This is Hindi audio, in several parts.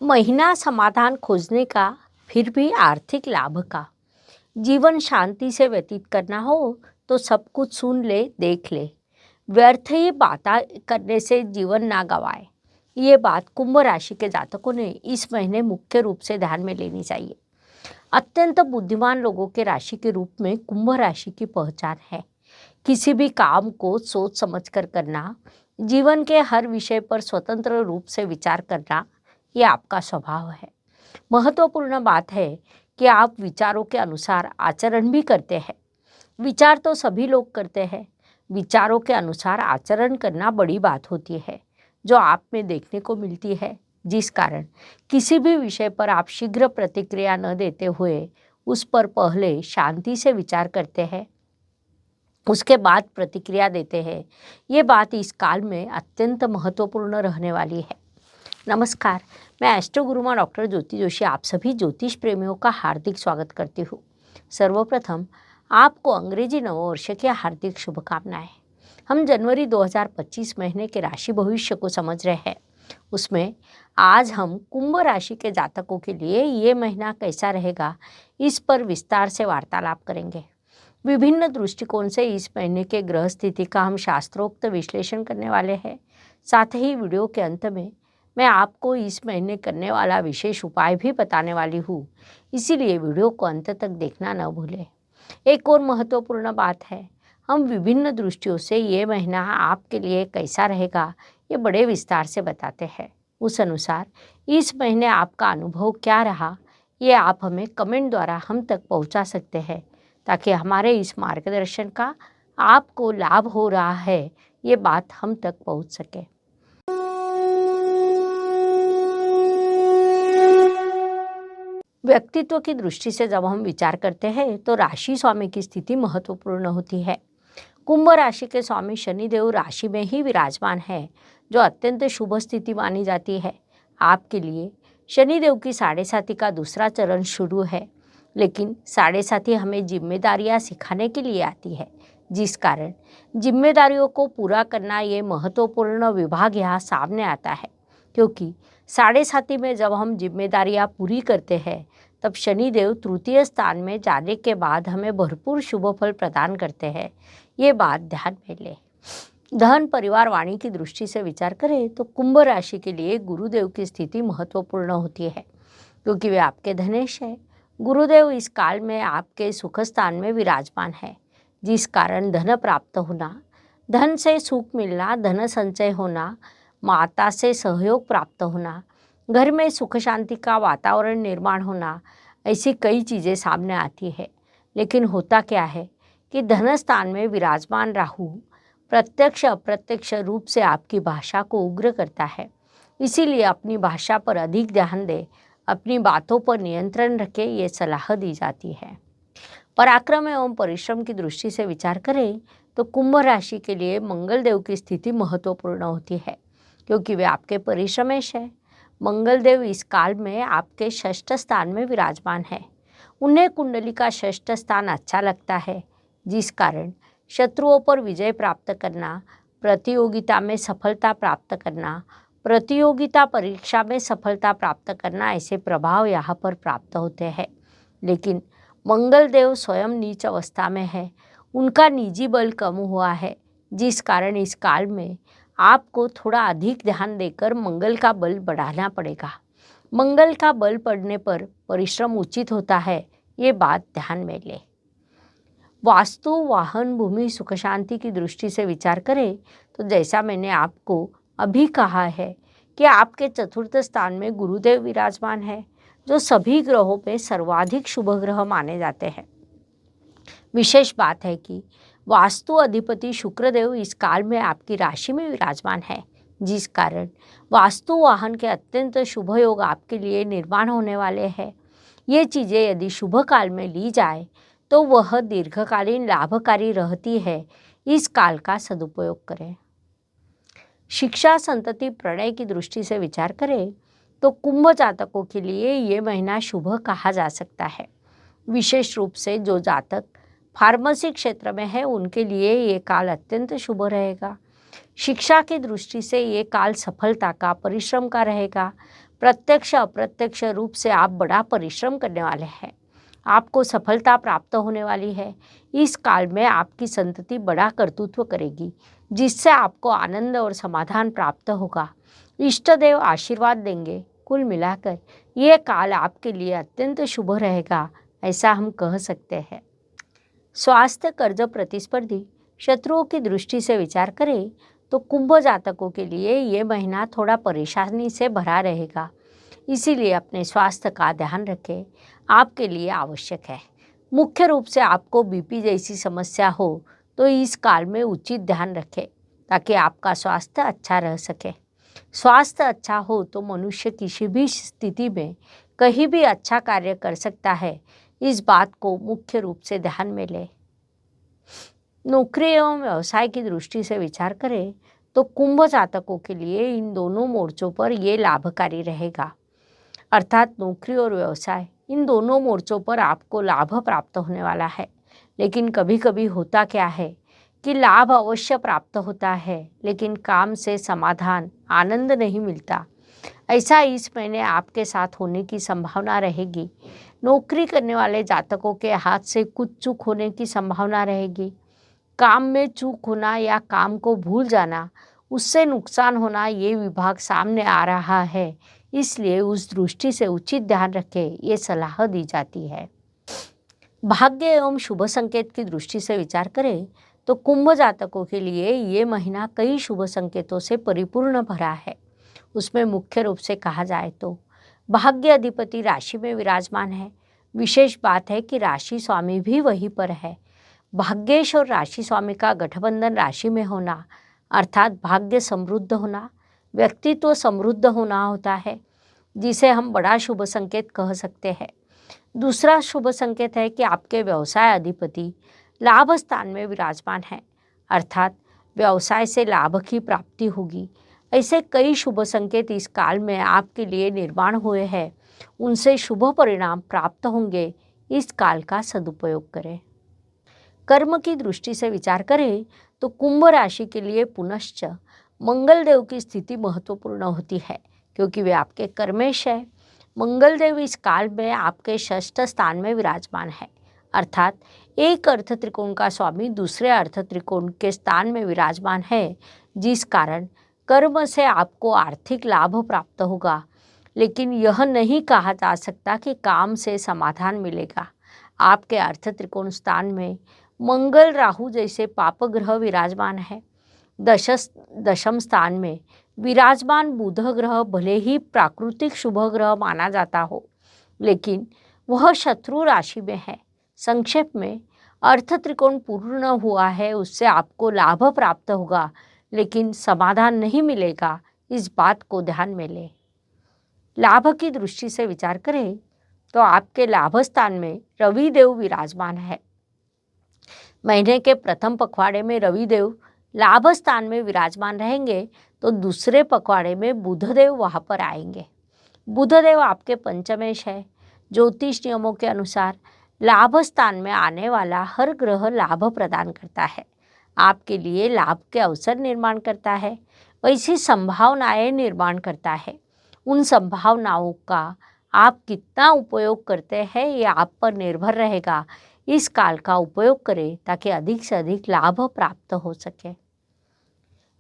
महीना समाधान खोजने का, फिर भी आर्थिक लाभ का। जीवन शांति से व्यतीत करना हो तो सब कुछ सुन ले, देख ले। व्यर्थ ही बातें करने से जीवन ना गवाए। ये बात कुंभ राशि के जातकों ने इस महीने मुख्य रूप से ध्यान में लेनी चाहिए। अत्यंत बुद्धिमान लोगों के राशि के रूप में कुंभ राशि की पहचान है। किसी भी काम को सोच समझ कर करना, जीवन के हर विषय पर स्वतंत्र रूप से विचार करना, ये आपका स्वभाव है। महत्वपूर्ण बात है कि आप विचारों के अनुसार आचरण भी करते हैं। विचार तो सभी लोग करते हैं, विचारों के अनुसार आचरण करना बड़ी बात होती है, जो आप में देखने को मिलती है। जिस कारण किसी भी विषय पर आप शीघ्र प्रतिक्रिया न देते हुए उस पर पहले शांति से विचार करते हैं, उसके बाद प्रतिक्रिया देते हैं। ये बात इस काल में अत्यंत महत्वपूर्ण रहने वाली है। नमस्कार, मैं एस्ट्रो गुरुमा डॉक्टर ज्योति जोशी आप सभी ज्योतिष प्रेमियों का हार्दिक स्वागत करती हूँ। सर्वप्रथम आपको अंग्रेजी नववर्ष की हार्दिक शुभकामनाएं। हम जनवरी 2025 महीने के राशि भविष्य को समझ रहे हैं। उसमें आज हम कुंभ राशि के जातकों के लिए ये महीना कैसा रहेगा, इस पर विस्तार से वार्तालाप करेंगे। विभिन्न दृष्टिकोण से इस महीने के ग्रह स्थिति का हम शास्त्रोक्त विश्लेषण करने वाले हैं। साथ ही वीडियो के अंत में मैं आपको इस महीने करने वाला विशेष उपाय भी बताने वाली हूँ, इसीलिए वीडियो को अंत तक देखना न भूलें। एक और महत्वपूर्ण बात है, हम विभिन्न दृष्टियों से ये महीना आपके लिए कैसा रहेगा ये बड़े विस्तार से बताते हैं। उस अनुसार इस महीने आपका अनुभव क्या रहा, ये आप हमें कमेंट द्वारा हम तक पहुँचा सकते हैं, ताकि हमारे इस मार्गदर्शन का आपको लाभ हो रहा है ये बात हम तक पहुँच सके। व्यक्तित्व की दृष्टि से जब हम विचार करते हैं तो राशि स्वामी की स्थिति महत्वपूर्ण होती है। कुंभ राशि के स्वामी शनिदेव राशि में ही विराजमान है, जो अत्यंत शुभ स्थिति मानी जाती है। आपके लिए शनिदेव की साढ़े साथी का दूसरा चरण शुरू है, लेकिन साढ़े साथी हमें जिम्मेदारियां सिखाने के लिए आती है, जिस कारण जिम्मेदारियों को पूरा करना ये महत्वपूर्ण विभाग यहाँ सामने आता है। क्योंकि साढ़े साथी में जब हम जिम्मेदारियां पूरी करते हैं, तब शनिदेव तृतीय स्थान में जाने के बाद हमें भरपूर शुभ फल प्रदान करते हैं। ये बात ध्यान में लें। धन परिवार वाणी की दृष्टि से विचार करें तो कुंभ राशि के लिए गुरुदेव की स्थिति महत्वपूर्ण होती है, क्योंकि वे आपके धनेश है। गुरुदेव इस काल में आपके सुख स्थान में विराजमान है, जिस कारण धन प्राप्त होना, धन से सुख मिलना, धन संचय होना, माता से सहयोग प्राप्त होना, घर में सुख शांति का वातावरण निर्माण होना, ऐसी कई चीज़ें सामने आती है। लेकिन होता क्या है कि धन स्थान में विराजमान राहु प्रत्यक्ष अप्रत्यक्ष रूप से आपकी भाषा को उग्र करता है। इसीलिए अपनी भाषा पर अधिक ध्यान दें, अपनी बातों पर नियंत्रण रखें, ये सलाह दी जाती है। पराक्रम एवं परिश्रम की दृष्टि से विचार करें तो कुंभ राशि के लिए मंगल देव की स्थिति महत्वपूर्ण होती है, क्योंकि वे आपके परिश्रमेश है। मंगल देव इस काल में आपके षष्ठ स्थान में विराजमान है। उन्हें कुंडली का षष्ठ स्थान अच्छा लगता है, जिस कारण शत्रुओं पर विजय प्राप्त करना, प्रतियोगिता में सफलता प्राप्त करना, प्रतियोगिता परीक्षा में सफलता प्राप्त करना, ऐसे प्रभाव यहाँ पर प्राप्त होते हैं। लेकिन मंगल देव स्वयं नीच अवस्था में है, उनका निजी बल कम हुआ है, जिस कारण इस काल में आपको थोड़ा अधिक ध्यान देकर मंगल का बल बढ़ाना पड़ेगा। मंगल का बल पड़ने पर परिश्रम उचित होता है, ये बात ध्यान में ले। वास्तु, वाहन, भूमि, सुख शांति की दृष्टि से विचार करें तो जैसा मैंने आपको अभी कहा है कि आपके चतुर्थ स्थान में गुरुदेव विराजमान है, जो सभी ग्रहों में सर्वाधिक शुभ ग्रह माने जाते हैं। विशेष बात है कि वास्तु अधिपति शुक्रदेव इस काल में आपकी राशि में विराजमान है, जिस कारण वास्तु वाहन के अत्यंत शुभ योग आपके लिए निर्माण होने वाले हैं। ये चीज़ें यदि शुभ काल में ली जाए तो वह दीर्घकालीन लाभकारी रहती है। इस काल का सदुपयोग करें। शिक्षा, संतति, प्रणय की दृष्टि से विचार करें तो कुंभ जातकों के लिए ये महीना शुभ कहा जा सकता है। विशेष रूप से जो जातक फार्मेसी क्षेत्र में है, उनके लिए ये काल अत्यंत शुभ रहेगा। शिक्षा की दृष्टि से ये काल सफलता का, परिश्रम का रहेगा। प्रत्यक्ष अप्रत्यक्ष रूप से आप बड़ा परिश्रम करने वाले हैं। आपको सफलता प्राप्त होने वाली है। इस काल में आपकी संतति बड़ा कर्तृत्व करेगी, जिससे आपको आनंद और समाधान प्राप्त होगा। इष्ट देव आशीर्वाद देंगे। कुल मिलाकर ये काल आपके लिए अत्यंत शुभ रहेगा, ऐसा हम कह सकते हैं। स्वास्थ्य, कर्ज, प्रतिस्पर्धी, शत्रुओं की दृष्टि से विचार करें तो कुंभ जातकों के लिए ये महीना थोड़ा परेशानी से भरा रहेगा, इसीलिए अपने स्वास्थ्य का ध्यान रखें, आपके लिए आवश्यक है। मुख्य रूप से आपको बीपी जैसी समस्या हो तो इस काल में उचित ध्यान रखें ताकि आपका स्वास्थ्य अच्छा रह सके। स्वास्थ्य अच्छा हो तो मनुष्य किसी भी स्थिति में कहीं भी अच्छा कार्य कर सकता है, इस बात को मुख्य रूप से ध्यान में लें। नौकरी एवं व्यवसाय की दृष्टि से विचार करें तो कुंभ जातकों के लिए इन दोनों मोर्चों पर ये लाभकारी रहेगा, अर्थात नौकरी और व्यवसाय, इन दोनों मोर्चों पर आपको लाभ प्राप्त होने वाला है। लेकिन कभी कभी होता क्या है कि लाभ अवश्य प्राप्त होता है, लेकिन काम से समाधान, आनंद नहीं मिलता। ऐसा इस महीने आपके साथ होने की संभावना रहेगी। नौकरी करने वाले जातकों के हाथ से कुछ चूक होने की संभावना रहेगी। काम में चूक होना या काम को भूल जाना, उससे नुकसान होना, ये विभाग सामने आ रहा है, इसलिए उस दृष्टि से उचित ध्यान रखें, ये सलाह दी जाती है। भाग्य एवं शुभ संकेत की दृष्टि से विचार करें तो कुंभ जातकों के लिए ये महीना कई शुभ संकेतों से परिपूर्ण भरा है। उसमें मुख्य रूप से कहा जाए तो भाग्य अधिपति राशि में विराजमान है। विशेष बात है कि राशि स्वामी भी वहीं पर है। भाग्येश और राशि स्वामी का गठबंधन राशि में होना, अर्थात भाग्य समृद्ध होना, व्यक्तित्व समृद्ध होना होता है, जिसे हम बड़ा शुभ संकेत कह सकते हैं। दूसरा शुभ संकेत है कि आपके व्यवसाय अधिपति लाभ स्थान में विराजमान है, अर्थात व्यवसाय से लाभ की प्राप्ति होगी। ऐसे कई शुभ संकेत इस काल में आपके लिए निर्माण हुए हैं, उनसे शुभ परिणाम प्राप्त होंगे। इस काल का सदुपयोग करें। कर्म की दृष्टि से विचार करें तो कुंभ राशि के लिए पुनश्च मंगल देव की स्थिति महत्वपूर्ण होती है, क्योंकि वे आपके कर्मेश है। मंगल देव इस काल में आपके षष्ठ स्थान में विराजमान है, अर्थात एक अर्थ त्रिकोण का स्वामी दूसरे अर्थ त्रिकोण के स्थान में विराजमान है, जिस कारण कर्म से आपको आर्थिक लाभ प्राप्त होगा। लेकिन यह नहीं कहा जा सकता कि काम से समाधान मिलेगा। आपके अर्थ त्रिकोण स्थान में मंगल, राहु जैसे पाप ग्रह विराजमान है। दशम स्थान में विराजमान बुध ग्रह भले ही प्राकृतिक शुभ ग्रह माना जाता हो, लेकिन वह शत्रु राशि में है। संक्षेप में अर्थ त्रिकोण पूर्ण हुआ है, उससे आपको लाभ प्राप्त होगा, लेकिन समाधान नहीं मिलेगा। इस बात को ध्यान में लें। लाभ की दृष्टि से विचार करें तो आपके लाभ स्थान में रवि देव विराजमान है। महीने के प्रथम पखवाड़े में रवि देव लाभ स्थान में विराजमान रहेंगे तो दूसरे पखवाड़े में बुधदेव वहाँ पर आएंगे। बुधदेव आपके पंचमेश है। ज्योतिष नियमों के अनुसार लाभ स्थान में आने वाला हर ग्रह लाभ प्रदान करता है, आपके लिए लाभ के अवसर निर्माण करता है, वैसी संभावनाएं निर्माण करता है। उन संभावनाओं का आप कितना उपयोग करते हैं ये आप पर निर्भर रहेगा। इस काल का उपयोग करें ताकि अधिक से अधिक लाभ प्राप्त हो सके।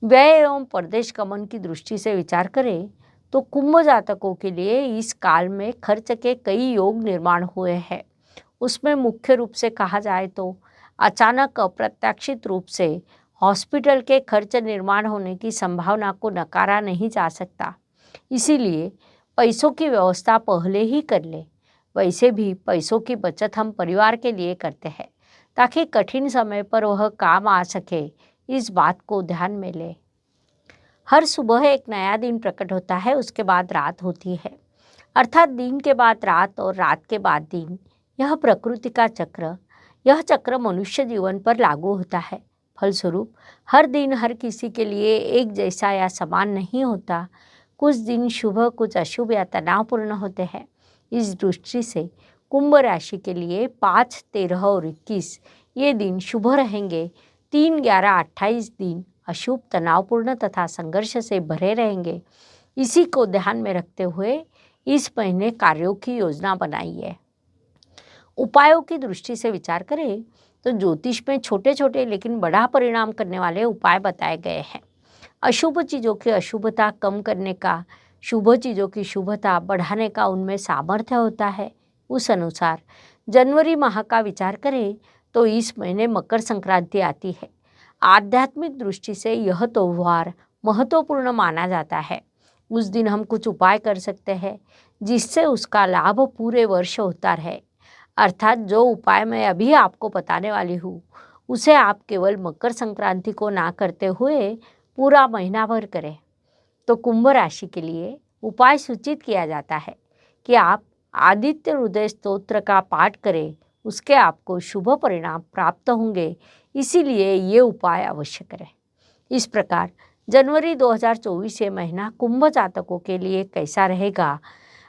व्यय एवं परदेश गमन की दृष्टि से विचार करें तो कुंभ जातकों के लिए इस काल में खर्च के कई योग निर्माण हुए हैं। उसमें मुख्य रूप से कहा जाए तो अचानक अप्रत्याशित रूप से हॉस्पिटल के खर्च निर्माण होने की संभावना को नकारा नहीं जा सकता, इसीलिए पैसों की व्यवस्था पहले ही कर ले। वैसे भी पैसों की बचत हम परिवार के लिए करते हैं ताकि कठिन समय पर वह काम आ सके, इस बात को ध्यान में ले। हर सुबह एक नया दिन प्रकट होता है, उसके बाद रात होती है, अर्थात दिन के बाद रात और रात के बाद दिन। यह प्रकृति का चक्र, यह चक्र मनुष्य जीवन पर लागू होता है। फलस्वरूप हर दिन हर किसी के लिए एक जैसा या समान नहीं होता। कुछ दिन शुभ, कुछ अशुभ या तनावपूर्ण होते हैं। इस दृष्टि से कुंभ राशि के लिए 5, 13 और 21 ये दिन शुभ रहेंगे। 3, 11, 28 दिन अशुभ, तनावपूर्ण तथा संघर्ष से भरे रहेंगे। इसी को ध्यान में रखते हुए इस महीने कार्यों की योजना बनाइए। उपायों की दृष्टि से विचार करें तो ज्योतिष में छोटे छोटे लेकिन बड़ा परिणाम करने वाले उपाय बताए गए हैं। अशुभ चीज़ों की अशुभता कम करने का, शुभ चीज़ों की शुभता बढ़ाने का उनमें सामर्थ्य होता है। उस अनुसार जनवरी माह का विचार करें तो इस महीने मकर संक्रांति आती है। आध्यात्मिक दृष्टि से यह त्यौहार महत्वपूर्ण माना जाता है। उस दिन हम कुछ उपाय कर सकते हैं जिससे उसका लाभ पूरे वर्ष होता रहे। अर्थात जो उपाय मैं अभी आपको बताने वाली हूँ उसे आप केवल मकर संक्रांति को ना करते हुए पूरा महीना भर करें। तो कुंभ राशि के लिए उपाय सूचित किया जाता है कि आप आदित्य हृदय स्तोत्र का पाठ करें, उसके आपको शुभ परिणाम प्राप्त होंगे, इसीलिए ये उपाय अवश्य करें। इस प्रकार जनवरी 2024 ये महीना कुंभ जातकों के लिए कैसा रहेगा,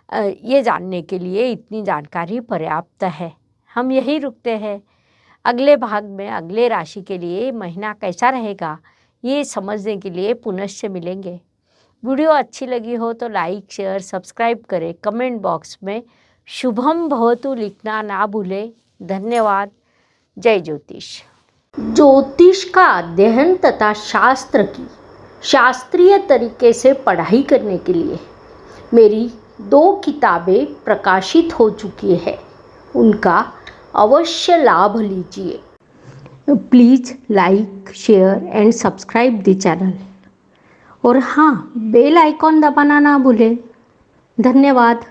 ये जानने के लिए इतनी जानकारी पर्याप्त है। हम यही रुकते हैं। अगले भाग में अगले राशि के लिए महीना कैसा रहेगा ये समझने के लिए पुनश्च मिलेंगे। वीडियो अच्छी लगी हो तो लाइक, शेयर, सब्सक्राइब करें। कमेंट बॉक्स में शुभम भवतु लिखना ना भूलें। धन्यवाद। जय ज्योतिष। ज्योतिष का अध्ययन तथा शास्त्र की शास्त्रीय तरीके से पढ़ाई करने के लिए मेरी 2 किताबें प्रकाशित हो चुकी है, उनका अवश्य लाभ लीजिए। Please like, share and subscribe the channel. और हाँ, बेल आइकॉन दबाना ना भूलें। धन्यवाद।